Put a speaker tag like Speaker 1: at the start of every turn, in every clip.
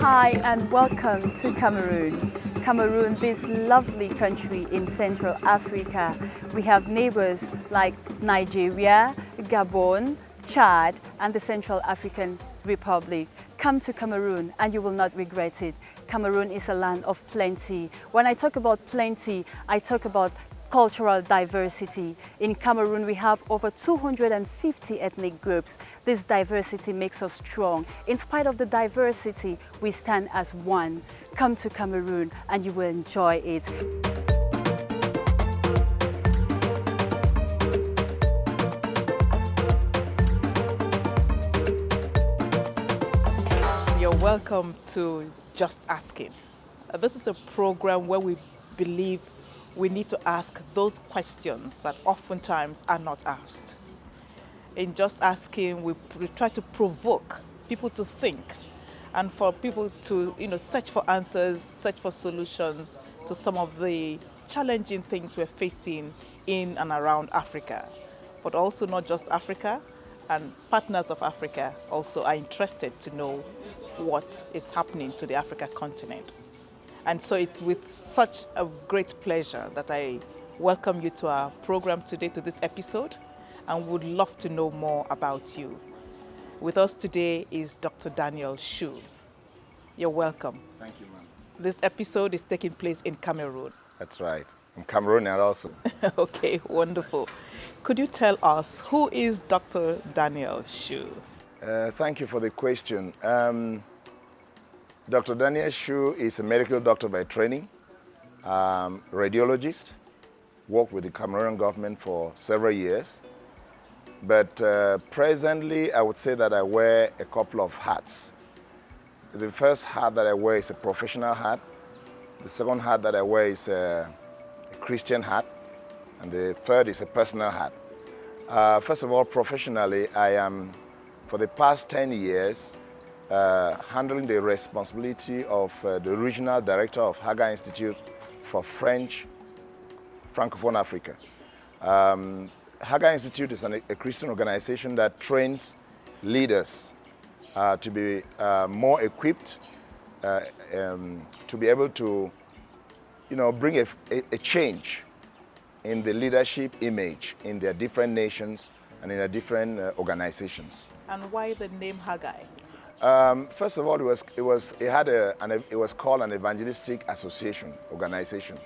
Speaker 1: Hi and welcome to Cameroon. Cameroon, this lovely country in Central Africa. We have neighbors like Nigeria, Gabon, Chad, and the Central African Republic. Come to Cameroon and you will not regret it. Cameroon is a land of plenty. When I talk about plenty, I talk about cultural diversity. In Cameroon, we have over 250 ethnic groups. This diversity makes us strong. In spite of the diversity, we stand as one. Come to Cameroon and you will enjoy it.
Speaker 2: You're welcome to Just Asking. This is a program where we believe we need to ask those questions that oftentimes are not asked. In Just Asking, we try to provoke people to think and for people to search for answers, search for solutions to some of the challenging things we're facing in and around Africa. But also not just Africa, and partners of Africa also are interested to know what is happening to the Africa continent. And so it's with such a great pleasure that I welcome you to our program today, to this episode, and would love to know more about you. With us today is Dr. Daniel Shu. You're welcome.
Speaker 3: Thank you, ma'am.
Speaker 2: This episode is taking place in Cameroon.
Speaker 3: That's right. I'm Cameroonian also.
Speaker 2: Okay, wonderful. Could you tell us who is Dr. Daniel Shu?
Speaker 3: Thank you for the question. Dr. Daniel Shu is a medical doctor by training, radiologist, worked with the Cameroonian government for several years. But presently, I would say that I wear a couple of hats. The first hat that I wear is a professional hat. The second hat that I wear is a Christian hat. And the third is a personal hat. First of all, professionally, I am, for the past 10 years, handling the responsibility of the regional director of Haggai Institute for Francophone Africa. Haggai Institute is a Christian organization that trains leaders to be more equipped, to be able to, bring a change in the leadership image in their different nations and in their different organizations.
Speaker 2: And why the name Haggai?
Speaker 3: First of all, it was called an evangelistic association organization.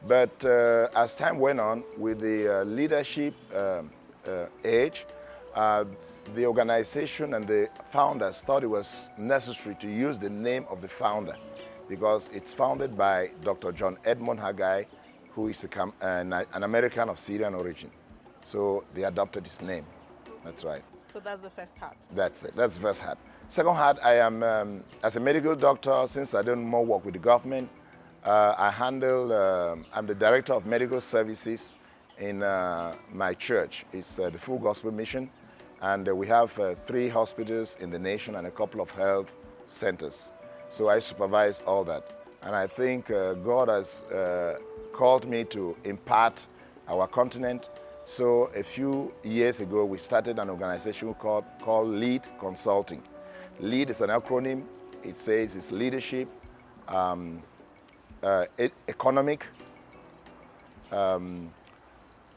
Speaker 3: But as time went on, with the leadership age, the organization and the founders thought it was necessary to use the name of the founder because it's founded by Dr. John Edmund Haggai, who is an American of Syrian origin. So they adopted his name. That's right.
Speaker 2: So that's the first hat?
Speaker 3: That's it. That's the first hat. Second hat, I am, as a medical doctor, since I don't more work with the government, I'm the director of medical services in my church. It's the Full Gospel Mission, and we have 3 hospitals in the nation and a couple of health centers. So I supervise all that. And I think God has called me to impart our continent. So a few years ago, we started an organization called LEAD Consulting. LEAD is an acronym. It says it's leadership, economic,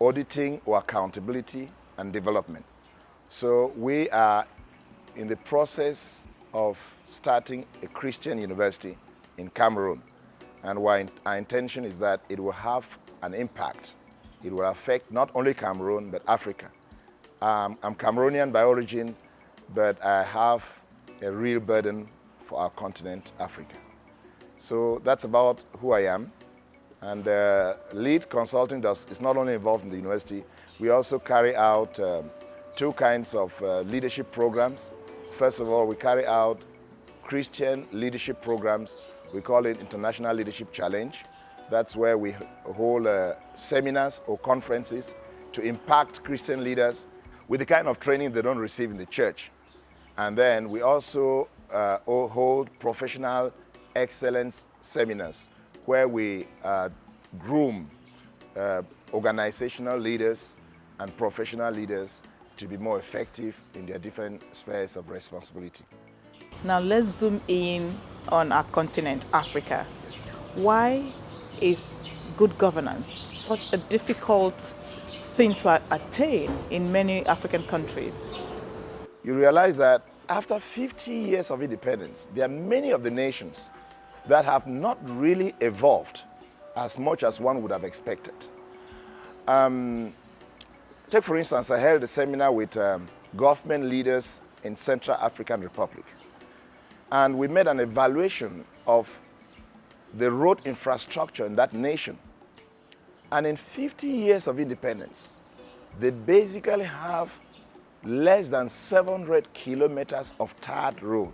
Speaker 3: auditing or accountability, and development. So we are in the process of starting a Christian university in Cameroon. And our intention is that it will have an impact. It will affect not only Cameroon, but Africa. I'm Cameroonian by origin, but I have a real burden for our continent, Africa. So that's about who I am. And LEAD Consulting is not only involved in the university, we also carry out 2 kinds of leadership programs. First of all, we carry out Christian leadership programs. We call it International Leadership Challenge. That's where we hold seminars or conferences to impact Christian leaders with the kind of training they don't receive in the church. And then we also hold professional excellence seminars where we groom organizational leaders and professional leaders to be more effective in their different spheres of responsibility.
Speaker 2: Now let's zoom in on our continent, Africa. Why is good governance such a difficult thing to attain in many African countries?
Speaker 3: You realize that after 50 years of independence, there are many of the nations that have not really evolved as much as one would have expected. Take, for instance, I held a seminar with government leaders in Central African Republic. And we made an evaluation of the road infrastructure in that nation. And in 50 years of independence, they basically have less than 700 kilometers of tarred road,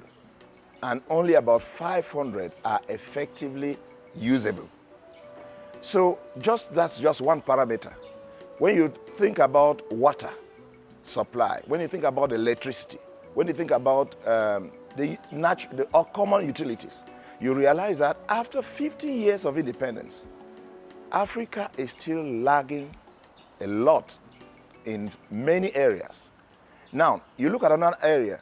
Speaker 3: and only about 500 are effectively usable. So that's just one parameter. When you think about water supply, when you think about electricity, when you think about the common utilities, you realize that after 50 years of independence, Africa is still lagging a lot in many areas. Now, you look at another area,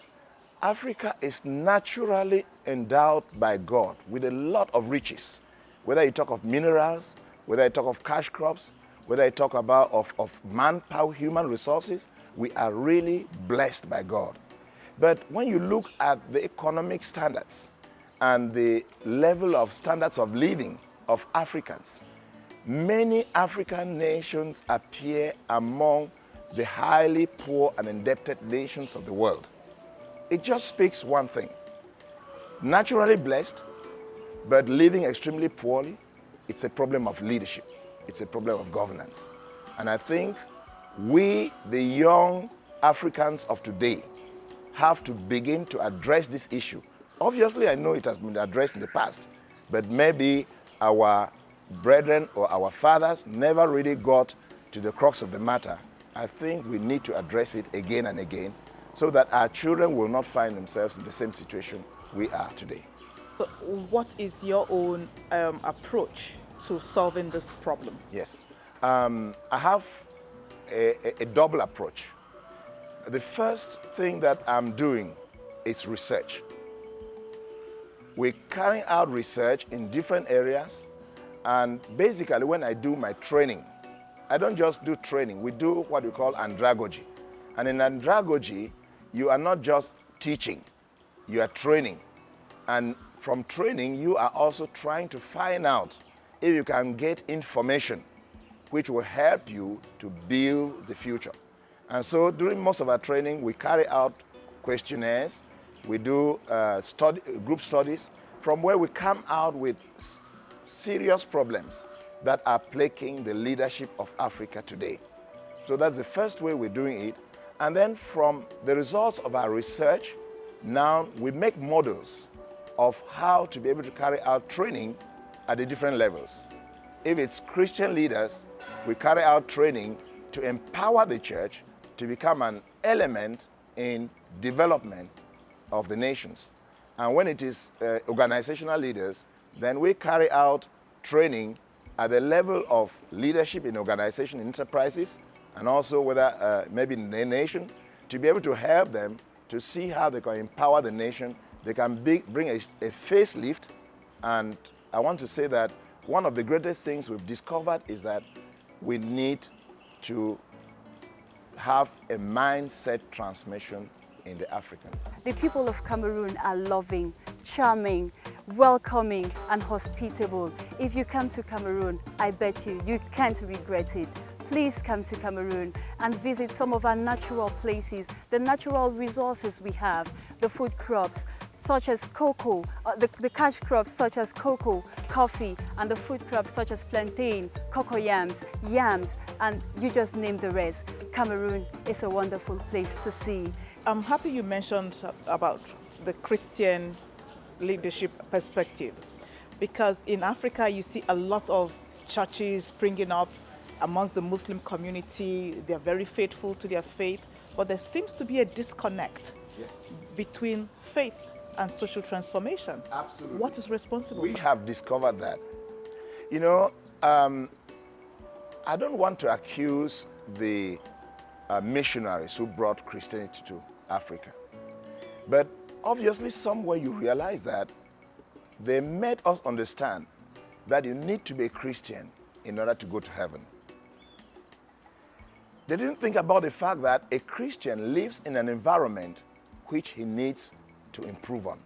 Speaker 3: Africa is naturally endowed by God with a lot of riches. Whether you talk of minerals, whether you talk of cash crops, whether you talk about of manpower, human resources, we are really blessed by God. But when you look at the economic standards and the level of standards of living of Africans, many African nations appear among the highly poor and indebted nations of the world. It just speaks one thing. Naturally blessed, but living extremely poorly, it's a problem of leadership. It's a problem of governance. And I think we, the young Africans of today, have to begin to address this issue. Obviously, I know it has been addressed in the past, but maybe our brethren or our fathers never really got to the crux of the matter. I think we need to address it again and again so that our children will not find themselves in the same situation we are today.
Speaker 2: So what is your own approach to solving this problem?
Speaker 3: Yes. I have a double approach. The first thing that I'm doing is research. We're carrying out research in different areas, and basically when I do my training, I don't just do training, we do what we call andragogy. And in andragogy, you are not just teaching, you are training. And from training, you are also trying to find out if you can get information which will help you to build the future. And so during most of our training, we carry out questionnaires, we do group studies from where we come out with serious problems that are plaguing the leadership of Africa today. So that's the first way we're doing it. And then from the results of our research, now we make models of how to be able to carry out training at the different levels. If it's Christian leaders, we carry out training to empower the church to become an element in development of the nations. And when it is organizational leaders, then we carry out training at the level of leadership in organization enterprises, and also whether maybe in the nation, to be able to help them to see how they can empower the nation. They can bring a facelift. And I want to say that one of the greatest things we've discovered is that we need to have a mindset transformation in the African.
Speaker 1: The people of Cameroon are loving, charming, welcoming and hospitable. If you come to Cameroon, I bet you can't regret it. Please come to Cameroon and visit some of our natural places, the natural resources we have, the food crops such as cocoa, the cash crops such as cocoa, coffee, and the food crops such as plantain, cocoyams, yams, and you just name the rest. Cameroon is a wonderful place to see.
Speaker 2: I'm happy you mentioned about the Christian leadership perspective, because in Africa you see a lot of churches springing up amongst the Muslim community. They're very faithful to their faith, but there seems to be a disconnect between faith and social transformation.
Speaker 3: Absolutely.
Speaker 2: What is responsible?
Speaker 3: We have discovered that. You know, I don't want to accuse the missionaries who brought Christianity to Africa, but obviously somewhere you realize that they made us understand that you need to be a Christian in order to go to heaven. They didn't think about the fact that a Christian lives in an environment which he needs to improve on.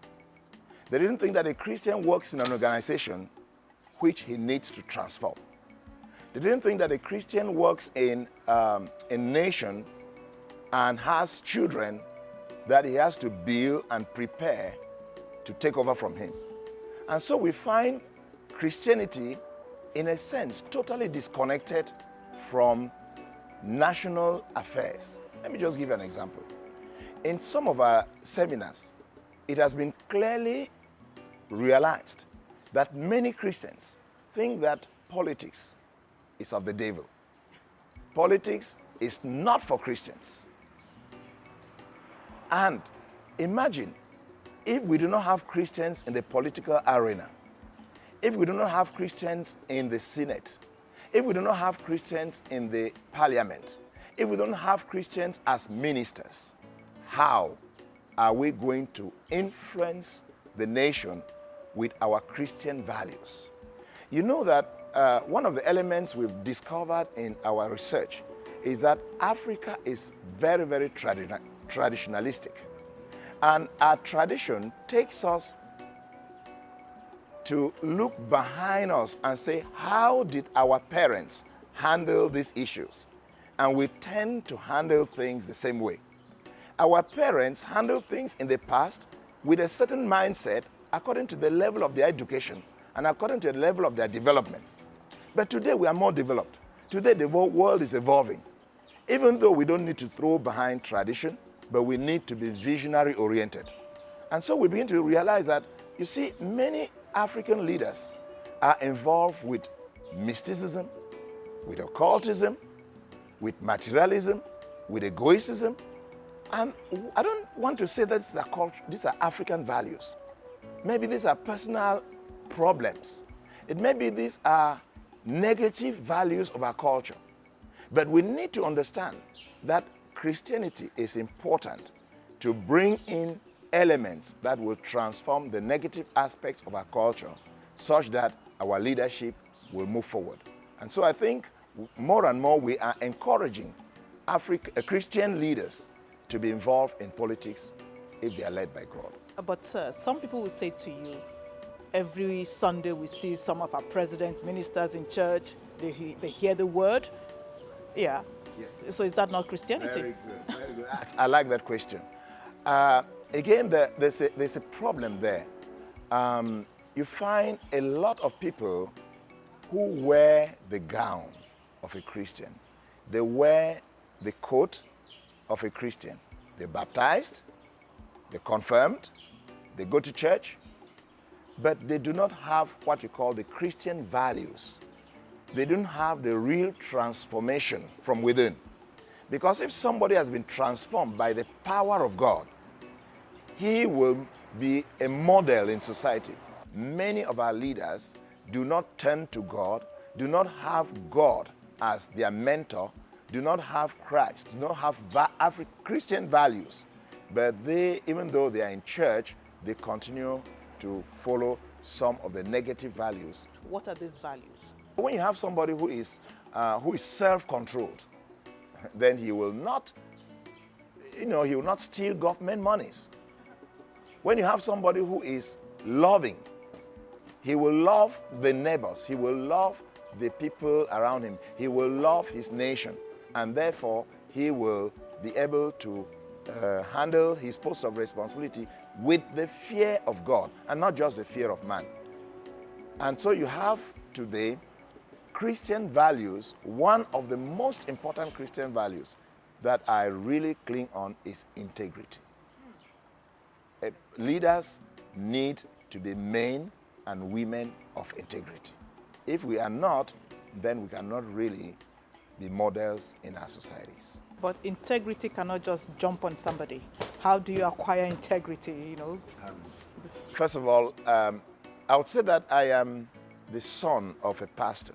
Speaker 3: They didn't think that a Christian works in an organization which he needs to transform. They didn't think that a Christian works in a nation and has children that he has to build and prepare to take over from him. And so we find Christianity, in a sense, totally disconnected from national affairs. Let me just give you an example. In some of our seminars, it has been clearly realized that many Christians think that politics is of the devil. Politics is not for Christians. And imagine if we do not have Christians in the political arena, if we do not have Christians in the Senate, if we do not have Christians in the parliament, if we don't have Christians as ministers, how are we going to influence the nation with our Christian values? You know that one of the elements we've discovered in our research is that Africa is very, very traditionalistic. And our tradition takes us to look behind us and say, how did our parents handle these issues? And we tend to handle things the same way. Our parents handled things in the past with a certain mindset according to the level of their education and according to the level of their development. But today we are more developed. Today the whole world is evolving. Even though we don't need to throw behind tradition, but we need to be visionary oriented. And so we begin to realize that, you see, many African leaders are involved with mysticism, with occultism, with materialism, with egoism. And I don't want to say that these are African values. Maybe these are personal problems. It may be these are negative values of our culture. But we need to understand that Christianity is important to bring in elements that will transform the negative aspects of our culture such that our leadership will move forward. And so I think more and more we are encouraging Christian leaders to be involved in politics if they are led by God.
Speaker 2: But some people will say to you, every Sunday we see some of our presidents, ministers in church, they hear the word. Yeah.
Speaker 3: Yes.
Speaker 2: So is that not Christianity?
Speaker 3: Very good, very good. I like that question. Again, there's a problem there. You find a lot of people who wear the gown of a Christian. They wear the coat of a Christian. They're baptized, they're confirmed, they go to church, but they do not have what you call the Christian values. They don't have the real transformation from within. Because if somebody has been transformed by the power of God, he will be a model in society. Many of our leaders do not turn to God, do not have God as their mentor, do not have Christ, do not have Christian values. But they, even though they are in church, they continue to follow some of the negative values.
Speaker 2: What are these values?
Speaker 3: When you have somebody who is self-controlled, then he will not, he will not steal government monies. When you have somebody who is loving, he will love the neighbors, he will love the people around him, he will love his nation, and therefore he will be able to handle his post of responsibility with the fear of God and not just the fear of man. And so you have today Christian values. One of the most important Christian values that I really cling on is integrity. Leaders need to be men and women of integrity. If we are not, then we cannot really be models in our societies.
Speaker 2: But integrity cannot just jump on somebody. How do you acquire integrity,
Speaker 3: First of all, I would say that I am the son of a pastor.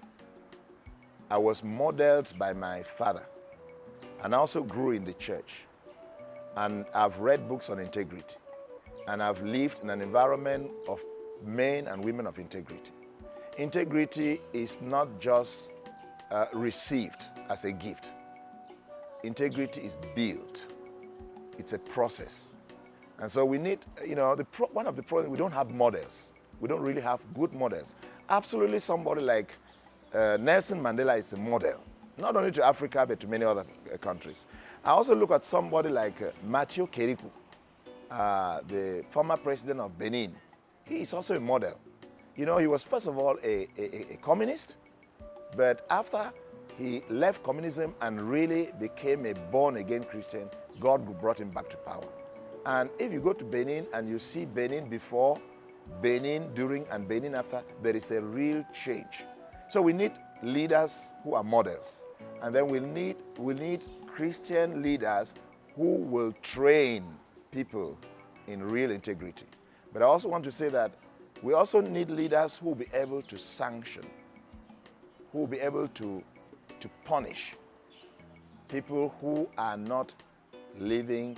Speaker 3: I was modeled by my father, and I also grew in the church. And I've read books on integrity, and I've lived in an environment of men and women of integrity. Integrity is not just received as a gift. Integrity is built. It's a process. And so we need, one of the problems, we don't have models. We don't really have good models. Absolutely somebody like Nelson Mandela is a model, not only to Africa, but to many other countries. I also look at somebody like Mathieu Kerikou, the former president of Benin. He is also a model. He was first of all a communist, but after he left communism and really became a born-again Christian, God brought him back to power. And if you go to Benin and you see Benin before, Benin during, and Benin after, there is a real change. So we need leaders who are models. And then we need Christian leaders who will train people in real integrity. But I also want to say that we also need leaders who will be able to sanction, who will be able to punish people who are not living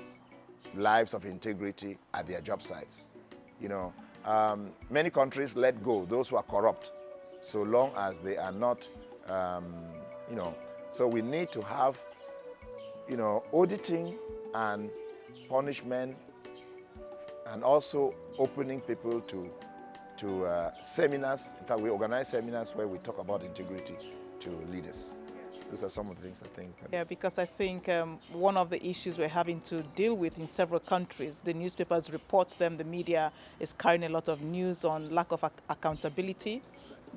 Speaker 3: lives of integrity at their job sites. Many countries let go those who are corrupt, so long as they are not, So we need to have, auditing and punishment, and also opening people to seminars. In fact, we organize seminars where we talk about integrity to leaders. Those are some of the things I think.
Speaker 2: Yeah, because I think one of the issues we're having to deal with in several countries, the newspapers report them, the media is carrying a lot of news on lack of accountability,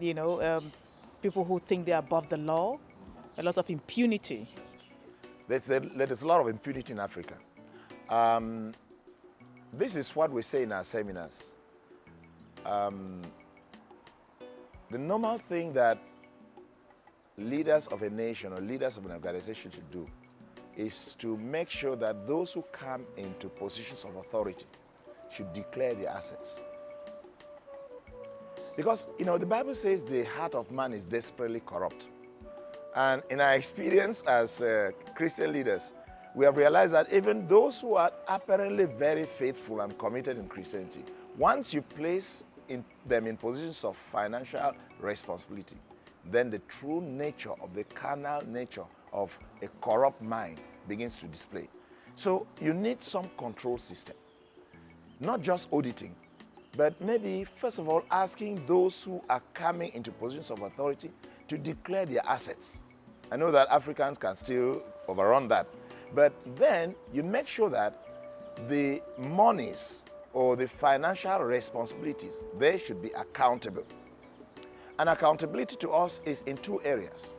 Speaker 2: people who think they're above the law, a lot of impunity.
Speaker 3: There's a lot of impunity in Africa. This is what we say in our seminars. The normal thing that leaders of a nation or leaders of an organization should do is to make sure that those who come into positions of authority should declare their assets. Because, the Bible says the heart of man is desperately corrupt. And in our experience as Christian leaders, we have realized that even those who are apparently very faithful and committed in Christianity, once you place them in positions of financial responsibility, then the true nature of the carnal nature of a corrupt mind begins to display. So you need some control system, not just auditing, but maybe first of all asking those who are coming into positions of authority to declare their assets. I know that Africans can still overrun that, but then you make sure that the monies or the financial responsibilities, they should be accountable. And accountability to us is in two areas.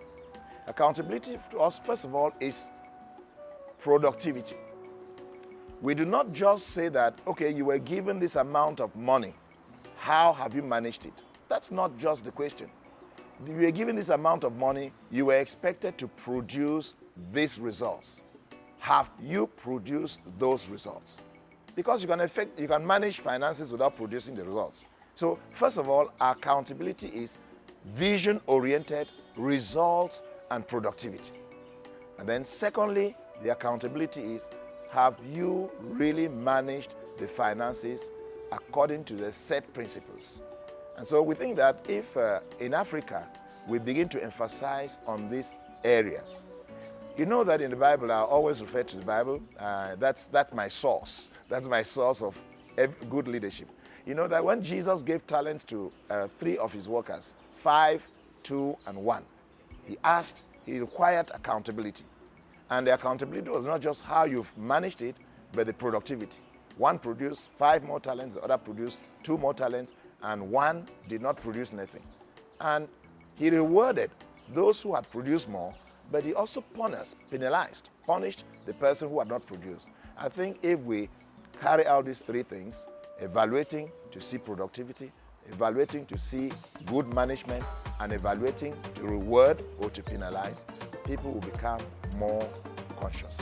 Speaker 3: Accountability to us, first of all, is productivity. We do not just say that, okay, you were given this amount of money. How have you managed it? That's not just the question. You were given this amount of money, you were expected to produce these results. Have you produced those results? Because you can manage finances without producing the results. So first of all, accountability is vision-oriented, results, and productivity. And then secondly, the accountability is, have you really managed the finances according to the set principles? And so we think that if in Africa we begin to emphasize on these areas, you know that in the Bible, I always refer to the Bible, that's my source. That's my source of good leadership. You know that when Jesus gave talents to 3 of his workers, 5, 2, and 1, he required accountability. And the accountability was not just how you've managed it, but the productivity. One produced 5 more talents, the other produced 2 more talents, and one did not produce anything. And he rewarded those who had produced more, but he also punished the person who had not produced. I think if we carry out these 3 things, evaluating to see productivity, evaluating to see good management, and evaluating to reward or to penalize, people will become more conscious.